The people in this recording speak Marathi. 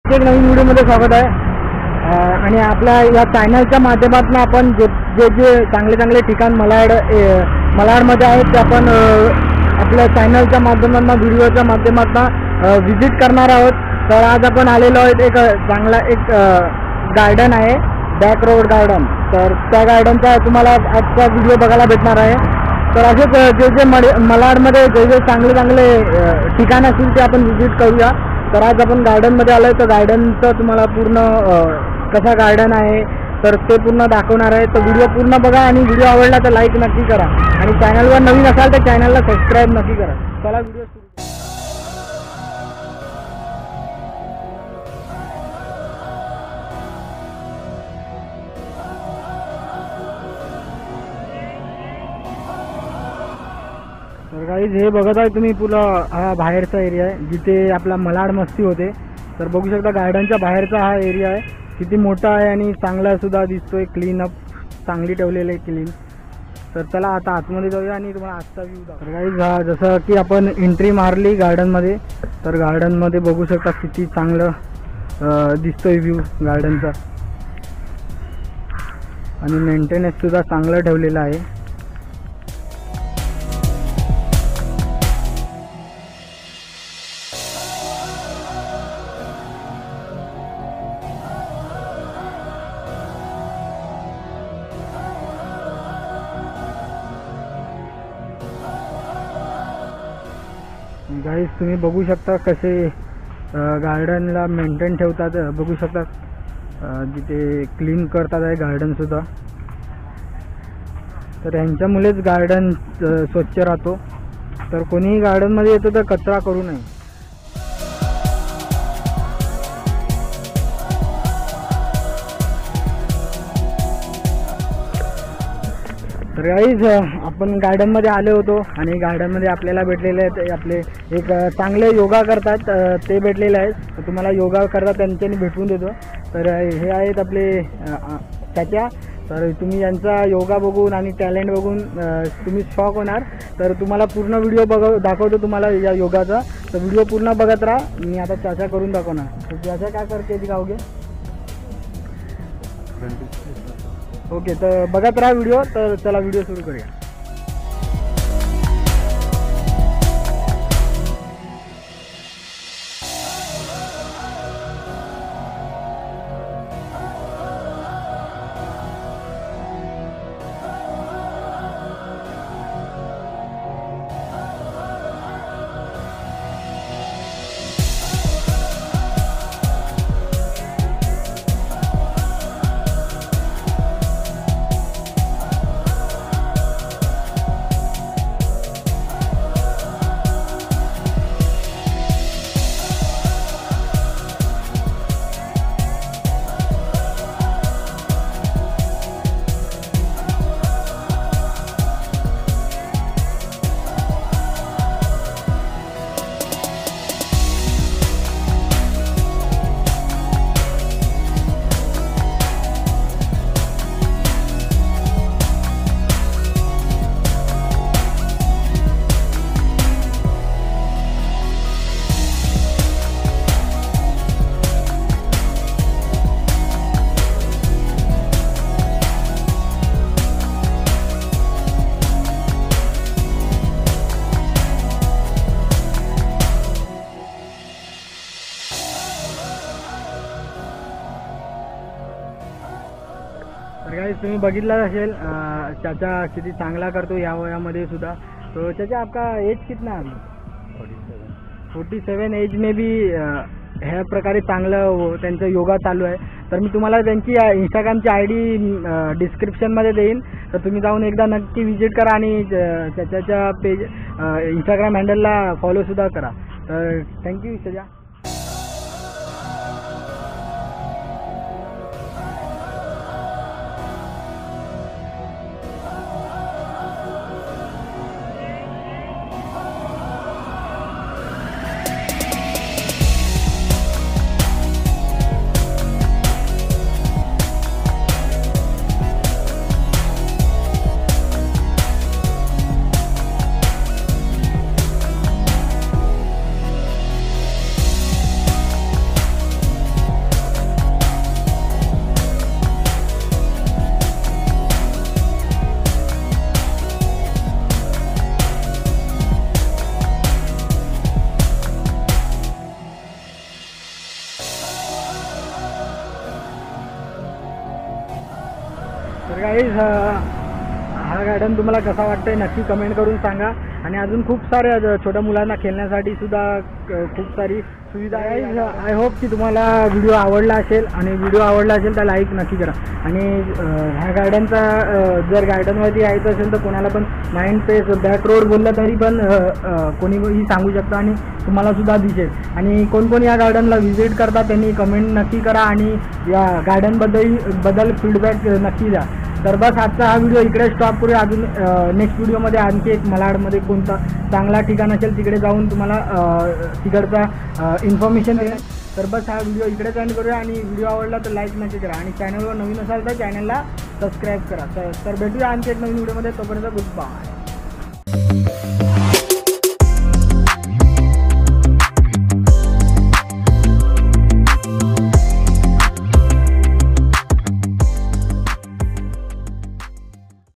एक नवीन व्हिडिओमध्ये स्वागत आहे आणि आपल्या या चॅनलच्या माध्यमातून आपण जे चांगले चांगले ठिकाण मलाडमध्ये आहेत ते आपण आपल्या चॅनलच्या माध्यमातून व्हिडिओच्या माध्यमातून व्हिजिट करणार आहोत. तर आज आपण आलेलो आहोत एक चांगला एक गार्डन आहे, बॅक रोड गार्डन. तर त्या गार्डनचा तुम्हाला आजचा व्हिडिओ बघायला भेटणार आहे. तर असेच जे मलाडमध्ये जे चांगले चांगले ठिकाण असतील ते आपण व्हिजिट करूया. तर आज आपण गार्डनमध्ये आलो आहे. तर गार्डनचं तुम्हाला पूर्ण कसा गार्डन आहे तर ते पूर्ण दाखवणार आहे. तर व्हिडिओ पूर्ण बघा आणि व्हिडिओ आवडला तर लाईक नक्की करा आणि चॅनलवर नवीन असाल तर चॅनलला सबस्क्राईब नक्की करा. चला व्हिडिओ सुरू. तर गाईज हे बघत आहे तुम्ही पुरा हा बाहेरचा एरिया आहे जिथे आपला मलाड मस्ती होते. तर बघू शकता गार्डनच्या बाहेरचा हा एरिया आहे, किती मोठा आहे आणि चांगला सुद्धा दिसतोय. क्लीन अप चांगली ठेवलेली आहे, क्लीन. तर चला आता आतमध्ये जाऊया आणि तुम्हाला आजचा व्ह्यू दाखव. तर गाईज हा जसं की आपण एंट्री मारली गार्डनमध्ये तर गार्डनमध्ये बघू शकता किती चांगलं दिसतोय व्ह्यू गार्डनचा आणि मेंटेनन्स सुद्धा चांगलं ठेवलेलं आहे. गाईज तुम्ही बघू शकता कसे गार्डनला मेंटेन ठेवतात. बघू शकता जिथे क्लीन करतात आहे गार्डनसुद्धा. तर ह्यांच्यामुळेच गार्डन स्वच्छ राहतो. तर कोणीही गार्डनमध्ये येतो तर कचरा करू नये. तर गाईज आपण गार्डनमध्ये आले होतो आणि गार्डनमध्ये आपल्याला भेटलेले आहेत आपले एक चांगले योगा करतात ते भेटलेले आहेत. तर तुम्हाला योगा करतात त्यांच्यानी भेटवून देतो. तर हे आहेत आपले त्याच्या. तर तुम्ही यांचा योगा बघून आणि टॅलेंट बघून तुम्ही शॉक होणार. तर तुम्हाला पूर्ण व्हिडिओ दाखवतो तुम्हाला या योगाचा. तर व्हिडिओ पूर्ण बघत राहा. मी आता चाचा करून दाखवणार. तर चाचा काय करते दिखाओगे? ओके, तर बघत राहा व्हिडिओ. तर चला व्हिडिओ सुरू करूया. तर गाइस तुम्ही बघितला असेल चाचा किती चांगला करतो या वयामध्ये सुद्धा. तो चाचा आपका एज कितना है? 47 एज में भी ह्या प्रकारे चांगलं त्यांचं योगा चालू आहे. तर मी तुम्हाला त्यांची इंस्टाग्रामची ID डिस्क्रिप्शनमध्ये देईन. तर तुम्ही जाऊन एकदा नक्की विजिट करा आणि चाचाच्या पेज इंस्टाग्राम हँडलला फॉलोसुद्धा करा. तर थँक्यू चाचा. तर गाईज हा गार्डन तुम्हाला कसा वाटतंय नक्की कमेंट करून सांगा. आणि अजून खूप सारे छोट्या मुलांना खेळण्यासाठी सुद्धा खूप सारी सुविधा आहे. आय होप की तुम्हाला व्हिडिओ आवडला असेल आणि व्हिडिओ आवडला असेल तर लाईक नक्की करा. आणि ह्या गार्डनचा जर गार्डनवरती यायचं असेल तर कोणाला पण माइंड पेस बॅक रोड बोललं तरी पण कोणीही सांगू शकतं आणि तुम्हाला सुद्धा दिसेल. आणि कोण कोण या गार्डनला व्हिजिट करतात त्यांनी कमेंट नक्की करा आणि या गार्डनबद्दल फीडबॅक नक्की द्या. तर बस आजचा हा व्हिडिओ इकडे स्टॉप करूया. अजून नेक्स्ट व्हिडिओमध्ये आणखी एक malaडमध्ये कोणता चांगला ठिकाण असेल तिकडे जाऊन तुम्हाला तिकडचा इन्फॉर्मेशन देईल. तर बस हा व्हिडिओ इकडेच एंड करूया. आणि व्हिडिओ आवडला तर लाईक नक्की करा आणि चॅनलवर नवीन असाल तर चॅनलला सबस्क्राईब करा. तर भेटूया आणखी एक नवीन व्हिडिओमध्ये. तोपर्यंत गुड बाय.